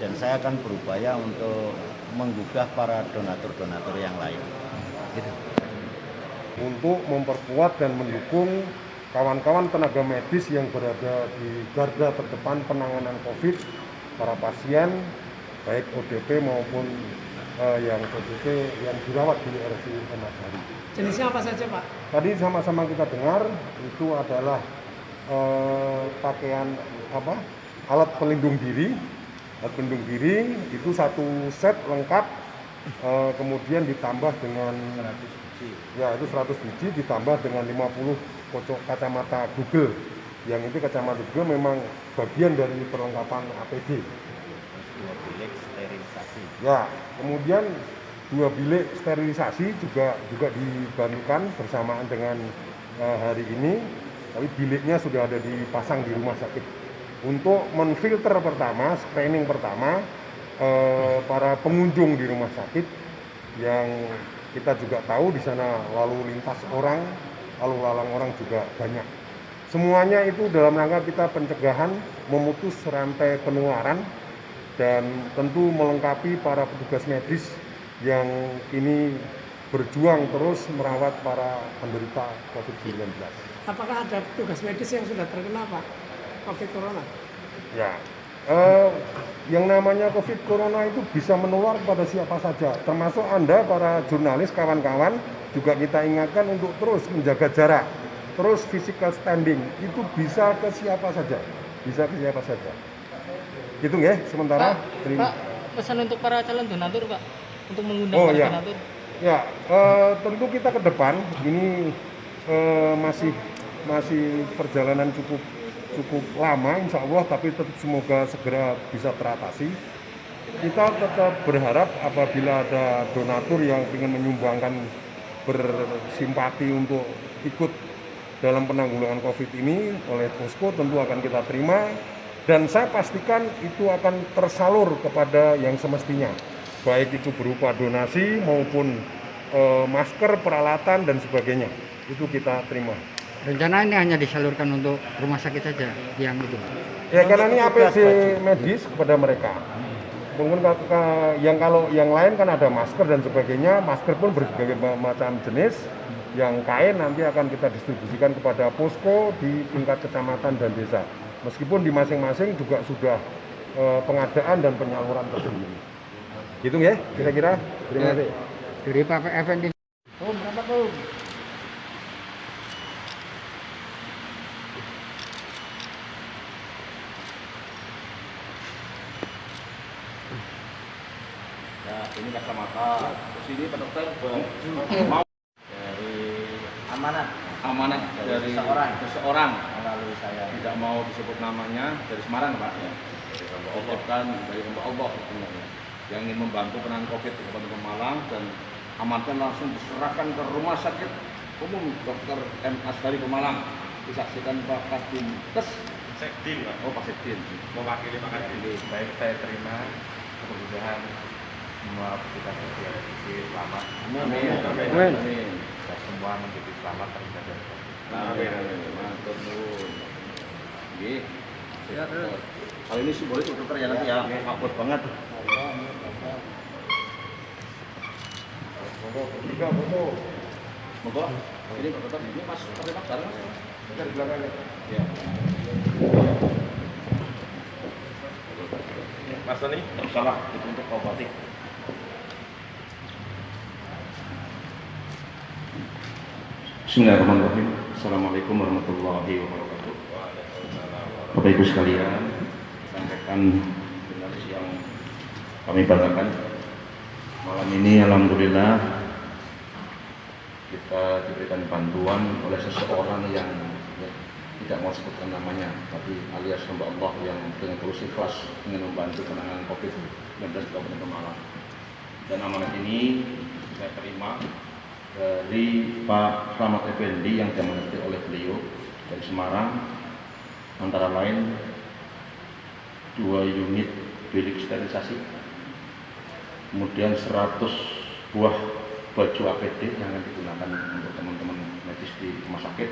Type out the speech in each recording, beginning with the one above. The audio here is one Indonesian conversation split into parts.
dan saya akan berupaya untuk menggugah para donatur-donatur yang lain. Gitu. Untuk memperkuat dan mendukung kawan-kawan tenaga medis yang berada di garda terdepan penanganan COVID, para pasien baik ODP maupun yang ODP yang dirawat di RSUD Ahmad Yani. Jenisnya apa saja, Pak? Tadi sama-sama kita dengar itu adalah pakaian alat pelindung diri. Alat pelindung diri itu satu set lengkap, kemudian ditambah dengan 100 biji. Ya, itu 100 biji ditambah dengan 50 kacamata Google. Yang itu kacamata Google memang bagian dari perlengkapan APD. Terus 2 bilik sterilisasi. Ya, kemudian 2 bilik sterilisasi juga dibantukan bersamaan dengan hari ini. Tapi biliknya sudah ada dipasang di rumah sakit. Untuk menfilter pertama, screening pertama para pengunjung di rumah sakit yang kita juga tahu di sana lalu lintas orang, lalu lalang orang juga banyak. Semuanya itu dalam rangka kita pencegahan, memutus rantai penularan, dan tentu melengkapi para petugas medis yang ini berjuang terus merawat para penderita COVID-19. Apakah ada petugas medis yang sudah terkena, Pak, COVID Corona? Ya, yang namanya COVID Corona itu bisa menular kepada siapa saja, termasuk Anda para jurnalis, kawan-kawan, juga kita ingatkan untuk terus menjaga jarak, terus physical standing, itu bisa ke siapa saja, Gitu ya, sementara. Pak, pesan untuk para calon donatur, Pak, untuk mengundang para donatur. Ya, tentu kita ke depan ini masih perjalanan cukup lama insya Allah, tapi tetap semoga segera bisa teratasi. Kita tetap berharap apabila ada donatur yang ingin menyumbangkan bersimpati untuk ikut dalam penanggulangan COVID ini oleh Posko, tentu akan kita terima, dan saya pastikan itu akan tersalur kepada yang semestinya, baik itu berupa donasi maupun masker, peralatan, dan sebagainya, itu kita terima. Rencana ini hanya disalurkan untuk rumah sakit saja yang itu? Ya, karena ini APD medis kepada mereka. Mungkin kalau yang lain kan ada masker dan sebagainya, masker pun berbagai macam jenis, yang kain nanti akan kita distribusikan kepada posko di tingkat kecamatan dan desa. Meskipun di masing-masing juga sudah pengadaan dan penyaluran tersendiri. Gitu ya, kira-kira. Terima kasih. Dari Pak Effendi. Berapa tuh? Ya, ini kacamata. Terus ini Pak Dokter mau Dari amanat dari seseorang melalui saya. tidak mau disebut namanya, dari Semarang, Pak, ya. Dari hamba Allah sebenarnya, yang ingin membantu penanganan COVID di Kabupaten Pemalang, dan amanatnya langsung diserahkan ke Rumah Sakit Umum Dr. M. Asbari Pemalang. Disaksikan Pak Kadinkes Sekdin, Pak. Oh, Pak Sekdin. Mewakili Pak Kadin. Baik, saya terima. Mudah-mudahan semua kita berhasil selamat. Amin. Dan semua menjadi selamat terhindar dari COVID. Amin. Matur nuwun. Nggih. Ya, kalau ini simbolis dokter ya nanti ya, abot banget. Tiga foto. Monggo. Ini Pak Dokter, ini Mas, pakai Mas bareng Mas. Kita di belakangnya. Ya. Mas Tony, Tak salah itu untuk Pak Batik. Bismillahirrahmanirrahim. Assalamualaikum warahmatullahi wabarakatuh. Bapak Ibu sekalian, sampaikan yang kami banggakan. Malam ini alhamdulillah kita diberikan bantuan oleh seseorang yang tidak mau sebutkan namanya, tapi alias hamba Allah yang dengan tulus ikhlas ingin membantu penanganan COVID-19 di Kabupaten Pemalang. Dan amanat ini saya terima dari Pak Slamet Effendi yang diamanati oleh beliau dari Semarang, antara lain 2 unit bilik sterilisasi, kemudian 100 buah baju APD yang akan digunakan untuk teman-teman medis di rumah sakit,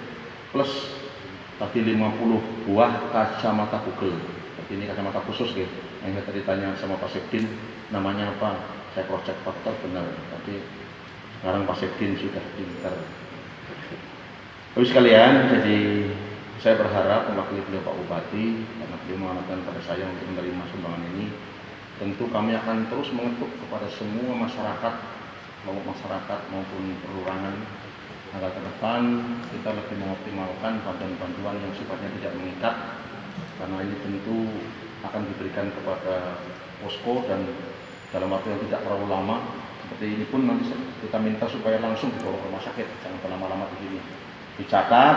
plus tadi 50 buah kacamata Google. Ini kacamata khusus ya, Yang saya tadi tanya sama Pak Sekdin, namanya apa? Saya cross check faktor benar, tapi sekarang Pak Sekdin sudah pintar. Tapi sekalian, jadi saya berharap mewakili beliau Pak Bupati, karena beliau mengamanatkan pada saya untuk menerima sumbangan ini. Tentu kami akan terus mengetuk kepada semua masyarakat, maupun perorangan, agar ke depan kita lebih mengoptimalkan bantuan-bantuan yang sifatnya tidak mengikat, karena ini tentu akan diberikan kepada posko dan dalam waktu yang tidak terlalu lama. Seperti ini pun nanti kita minta supaya langsung dibawa ke rumah sakit, jangan berlama-lama di sini. Dicatat,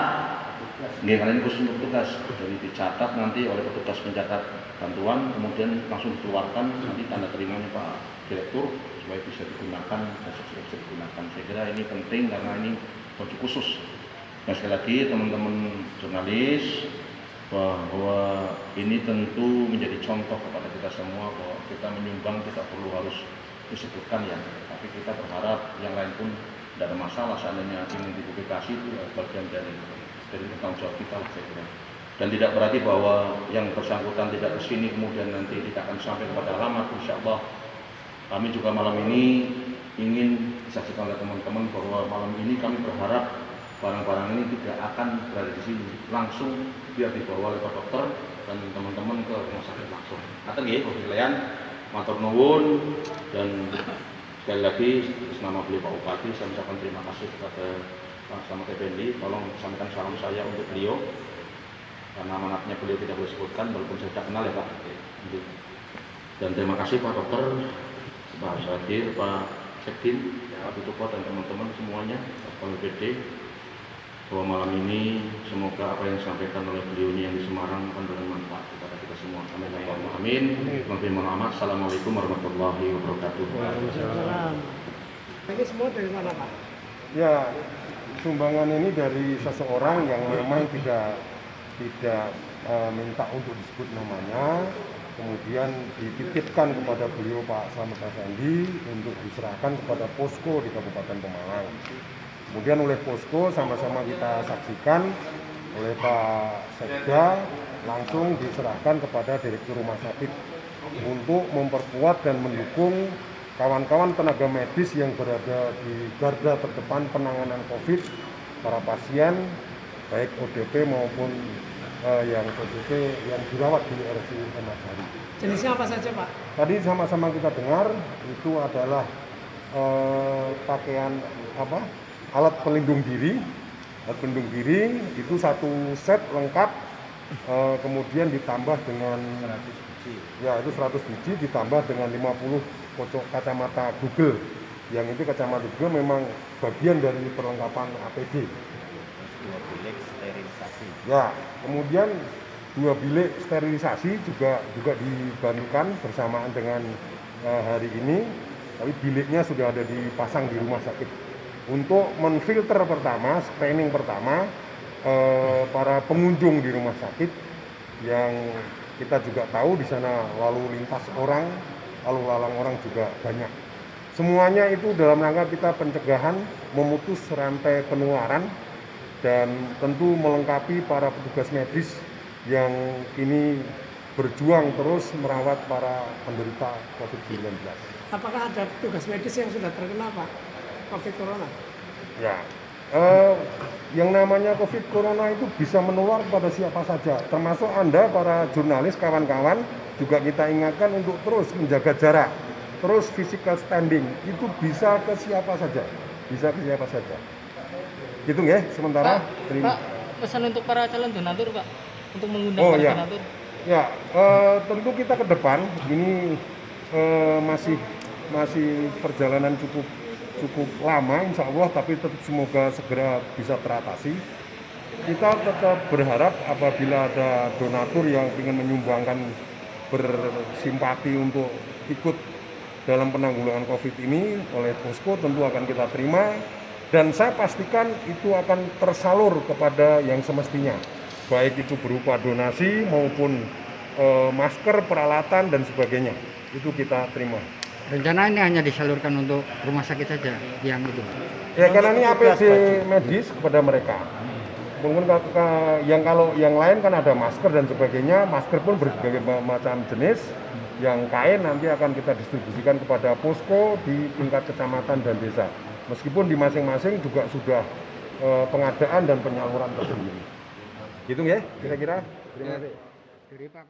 karena ini khusus untuk petugas, jadi dicatat nanti oleh petugas pencatat bantuan, kemudian langsung dikeluarkan nanti tanda terimanya Pak Direktur supaya bisa digunakan, bisa digunakan. Saya kira ini penting karena ini baju khusus. Dan sekali lagi teman-teman jurnalis, bahwa ini tentu menjadi contoh kepada kita semua bahwa kita menyumbang tidak perlu harus disebutkan ya, tapi kita berharap yang lain pun tidak ada masalah seandainya ingin dipublikasi, itu bagian dari tanggung jawab kita lah saya kira. Dan tidak berarti bahwa yang bersangkutan tidak kesini kemudian nanti tidak akan sampai kepada alamat. Insya Allah kami juga malam ini ingin disaksikan oleh teman-teman bahwa malam ini kami berharap barang-barang ini tidak akan berada di sini, langsung biar dibawa oleh Pak Dokter dan teman-teman ke rumah sakit langsung. Atau nggih, sekalian, matur nuwun, dan sekali lagi atas nama beliau Pak Bupati saya ucapkan terima kasih kepada Pak Slamet Effendi. Tolong sampaikan salam saya untuk beliau, karena amanatnya beliau tidak boleh sebutkan walaupun saya tidak kenal ya Pak. Dan terima kasih Pak Dokter, Pak Sadir, Pak Sekdin, Pak Bituko dan teman-teman semuanya, Pak BPD, bahwa malam ini semoga apa yang disampaikan oleh beliau ini yang di Semarang akan bermanfaat kepada kita semua. Amin. Lebih mohon maaf. Assalamualaikum warahmatullahi wabarakatuh. Waalaikumsalam. Ini semua dari mana Pak? Ya, sumbangan ini dari seseorang yang memang tidak minta untuk disebut namanya, kemudian dititipkan kepada beliau Pak Slamet Effendi untuk diserahkan kepada posko di Kabupaten Pemalang. Kemudian oleh posko sama-sama kita saksikan oleh Pak Sekda langsung diserahkan kepada Direktur Rumah Sakit untuk memperkuat dan mendukung kawan-kawan tenaga medis yang berada di garda terdepan penanganan COVID, para pasien baik ODP maupun yang ODP yang dirawat di RSUD Ahmad Yani. Jenisnya apa saja Pak? Tadi sama-sama kita dengar itu adalah pakaian alat pelindung diri. Alat pelindung diri itu satu set lengkap, kemudian ditambah dengan 100 biji. Ya, itu 100 biji ditambah dengan 50 kacamata Google. Yang itu kacamata Google memang bagian dari perlengkapan APD. 2 bilik sterilisasi. Ya, kemudian 2 bilik sterilisasi juga dibantukan bersamaan dengan hari ini, tapi biliknya sudah ada dipasang di rumah sakit untuk menfilter pertama, screening pertama para pengunjung di rumah sakit yang kita juga tahu di sana lalu lintas orang, lalu lalang orang juga banyak. Semuanya itu dalam rangka kita pencegahan, memutus rantai penularan, dan tentu melengkapi para petugas medis yang kini berjuang terus merawat para penderita COVID-19. Apakah ada petugas medis yang sudah terkena Pak COVID Corona? Ya, yang namanya COVID Corona itu bisa menular pada siapa saja, termasuk Anda para jurnalis, kawan-kawan, juga kita ingatkan untuk terus menjaga jarak, terus physical standing, itu bisa ke siapa saja, Gitu nggih, sementara. Pak, pesan untuk para calon donatur Pak, untuk mengundang para donatur. Ya, tentu kita ke depan ini masih perjalanan cukup lama insya Allah, tapi tetap semoga segera bisa teratasi. Kita tetap berharap apabila ada donatur yang ingin menyumbangkan bersimpati untuk ikut dalam penanggulangan COVID ini oleh posko, tentu akan kita terima, dan saya pastikan itu akan tersalur kepada yang semestinya, baik itu berupa donasi maupun masker, peralatan dan sebagainya, itu kita terima. Rencana ini hanya disalurkan untuk rumah sakit saja yang itu? Ya, karena ini APD medis kepada mereka. Mungkin kalau yang lain kan ada masker dan sebagainya, masker pun berbagai macam jenis Yang kain nanti akan kita distribusikan kepada posko di tingkat kecamatan dan desa. Meskipun di masing-masing juga sudah pengadaan dan penyaluran tersendiri. Gitu ya, kira-kira. Terima kasih. Dari Pak